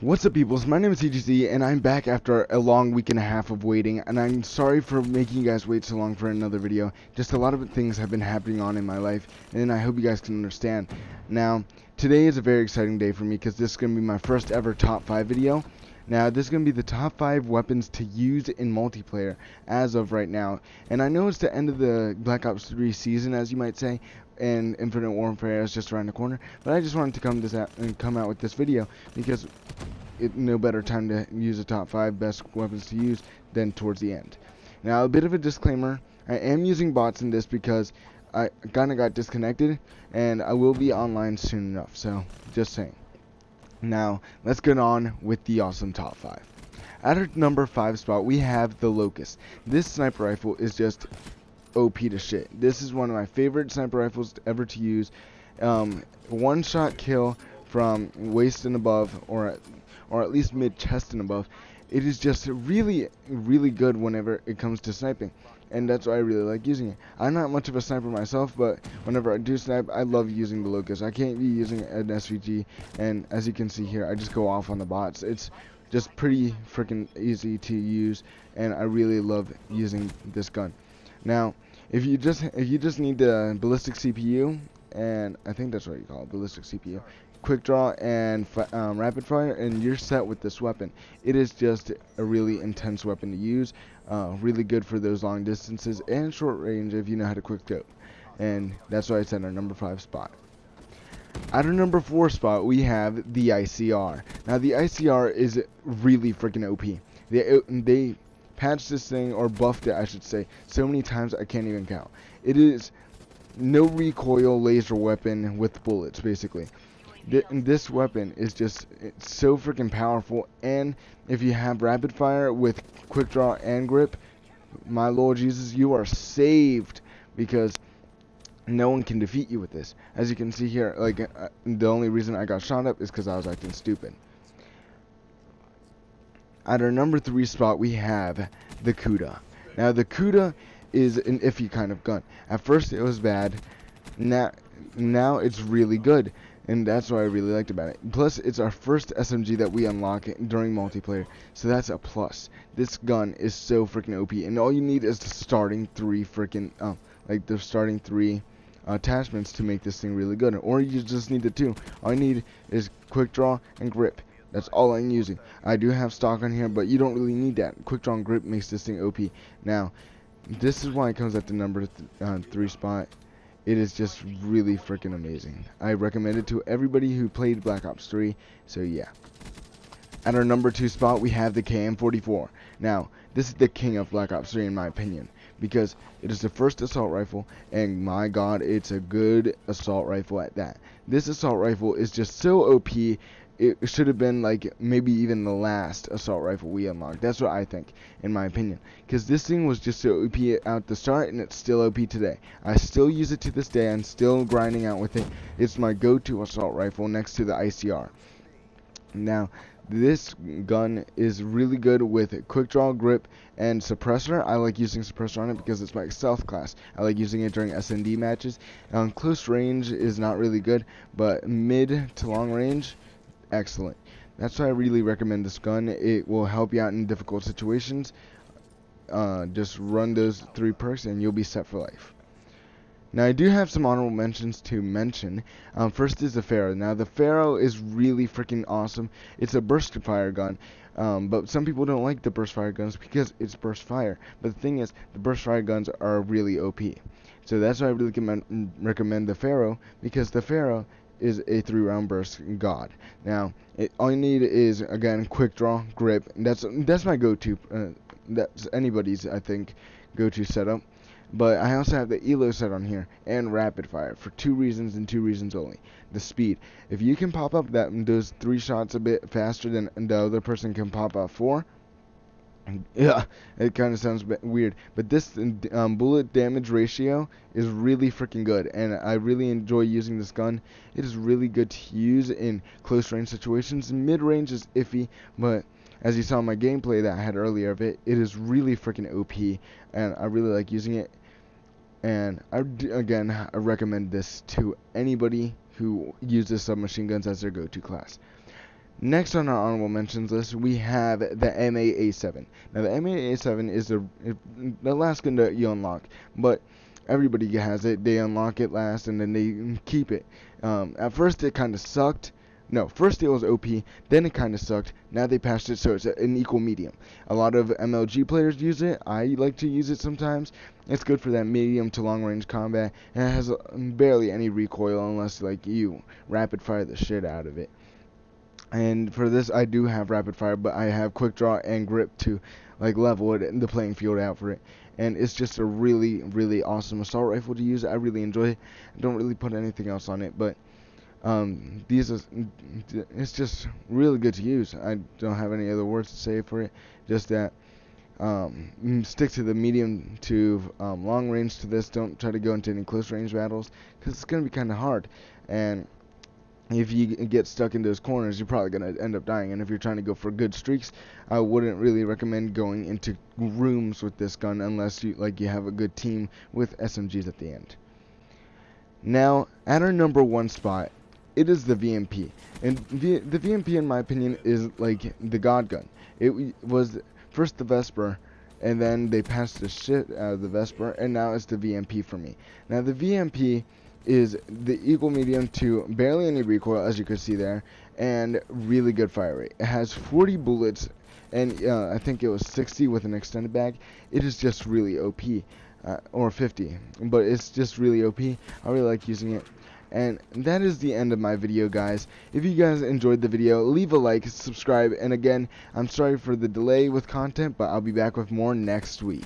What's up, peoples? My name is CGC, and I'm back after a long week and a half of waiting, and I'm sorry for making you guys wait so long for another video. Just a lot of things have been happening in my life, and I hope you guys can understand. Now, today is a very exciting day for me because this is going to be my first ever top 5 video. Now, this is going to be the top 5 weapons to use in multiplayer as of right now. And I know it's the end of the Black Ops 3 season, as you might say, and Infinite Warfare is just around the corner. But I just wanted to come out with this video because no better time to use the top 5 best weapons to use than towards the end. Now, a bit of a disclaimer: I am using bots in this because I kinda got disconnected, and I will be online soon enough. So, just saying. Now, let's get on with the awesome top 5. At our number 5 spot, we have the Locus. This sniper rifle is just OP to shit. This is one of my favorite sniper rifles ever to use. One-shot kill from waist and above, or at least mid-chest and above. It is just really, really good whenever it comes to sniping, and that's why I really like using it. I'm not much of a sniper myself, but whenever I do snipe, I love using the Locus. I can't be using an SVG, and as you can see here, I just go off on the bots. It's just pretty freaking easy to use, and I really love using this gun. Now, if you just need the ballistic CPU, and I think that's what you call it, ballistic CPU, quick draw and rapid fire, and you're set with this weapon. It is just a really intense weapon to use, really good for those long distances and short range if you know how to quick scope, and that's why it's at our number 5 spot. At our number 4 spot, we have the ICR. Now, the ICR is really freaking OP. They patched this thing, or buffed it I should say, so many times I can't even count. It is no recoil laser weapon with bullets, basically. This weapon is just so freaking powerful, and if you have rapid fire with quick draw and grip, my Lord Jesus, you are saved, because no one can defeat you with this. As you can see here, the only reason I got shot up is because I was acting stupid. At our number 3 spot, we have the CUDA. Now, the CUDA is an iffy kind of gun. At first it was bad, now it's really good, and that's what I really liked about it. Plus, it's our first SMG that we unlock during multiplayer, so that's a plus. This gun is so freaking OP, and all you need is the starting 3 attachments to make this thing really good. Or you just need the 2. All you need is quick draw and grip. That's all I'm using. I do have stock on here, but you don't really need that. Quick draw and grip makes this thing OP. Now, this is why it comes at the number 3 spot. It is just really freaking amazing. I recommend it to everybody who played Black Ops 3, so yeah. At our number 2 spot, we have the KM44. Now, this is the king of Black Ops 3 in my opinion, because it is the first assault rifle, and my god, it's a good assault rifle at that. This assault rifle is just so OP. It should have been like maybe even the last assault rifle we unlocked. That's what I think, in my opinion, because this thing was just so OP at the start, and it's still OP today. I still use it to this day. I'm still grinding out with it. It's my go-to assault rifle next to the ICR. Now, this gun is really good with quick draw, grip, and suppressor. I like using suppressor on it because it's my stealth class. I like using it during SND matches. Close range is not really good, but mid to long range, excellent. That's why I really recommend this gun. It will help you out in difficult situations. Just run those 3 perks and you'll be set for life. Now, I do have some honorable mentions to mention. First is the Pharaoh. Now, the Pharaoh is really freaking awesome. It's a burst fire gun, but some people don't like the burst fire guns because it's burst fire. But the thing is, the burst fire guns are really OP. So that's why I really recommend the Pharaoh, because the Pharaoh is a 3-round burst god. Now, all you need is, again, quick draw, grip. That's my go-to. That's anybody's, I think, go-to setup. But I also have the ELO set on here, and rapid fire, for 2 reasons and 2 reasons only. The speed. If you can pop up those 3 shots a bit faster than the other person can pop up 4, yeah, it kind of sounds a bit weird, but this bullet damage ratio is really freaking good, and I really enjoy using this gun. It is really good to use in close range situations. Mid range is iffy, but as you saw in my gameplay that I had earlier of it, it is really freaking OP, and I really like using it. And I recommend this to anybody who uses submachine guns as their go-to class. Next on our honorable mentions list, we have the MA-A7. Now, the MA-A7 is the last gun that you unlock, but everybody has it. They unlock it last, and then they keep it. At first, it kind of sucked. No, first it was OP, then it kind of sucked. Now they patched it so it's an equal medium. A lot of MLG players use it. I like to use it sometimes. It's good for that medium to long range combat, and it has barely any recoil unless like you rapid fire the shit out of it. And for this, I do have rapid fire, but I have quick draw and grip to like level it, the playing field out for it. And it's just a really, really awesome assault rifle to use. I really enjoy it. I don't really put anything else on it, but it's just really good to use. I don't have any other words to say for it. Just that stick to the medium to long range to this. Don't try to go into any close range battles because it's going to be kind of hard. And if you get stuck in those corners, you're probably going to end up dying. And if you're trying to go for good streaks, I wouldn't really recommend going into rooms with this gun unless you have a good team with SMGs at the end. Now, at our number 1 spot, it is the VMP. And the VMP, in my opinion, is like the god gun. It was first the Vesper, and then they passed the shit out of the Vesper, and now it's the VMP for me. Now, the VMP is the equal medium to barely any recoil, as you can see there, and really good fire rate. It has 40 bullets, and I think it was 60 with an extended bag. It is just really OP, or 50, but it's just really OP. I really like using it. And that is the end of my video, guys. If you guys enjoyed the video, leave a like, subscribe, and again, I'm sorry for the delay with content, but I'll be back with more next week.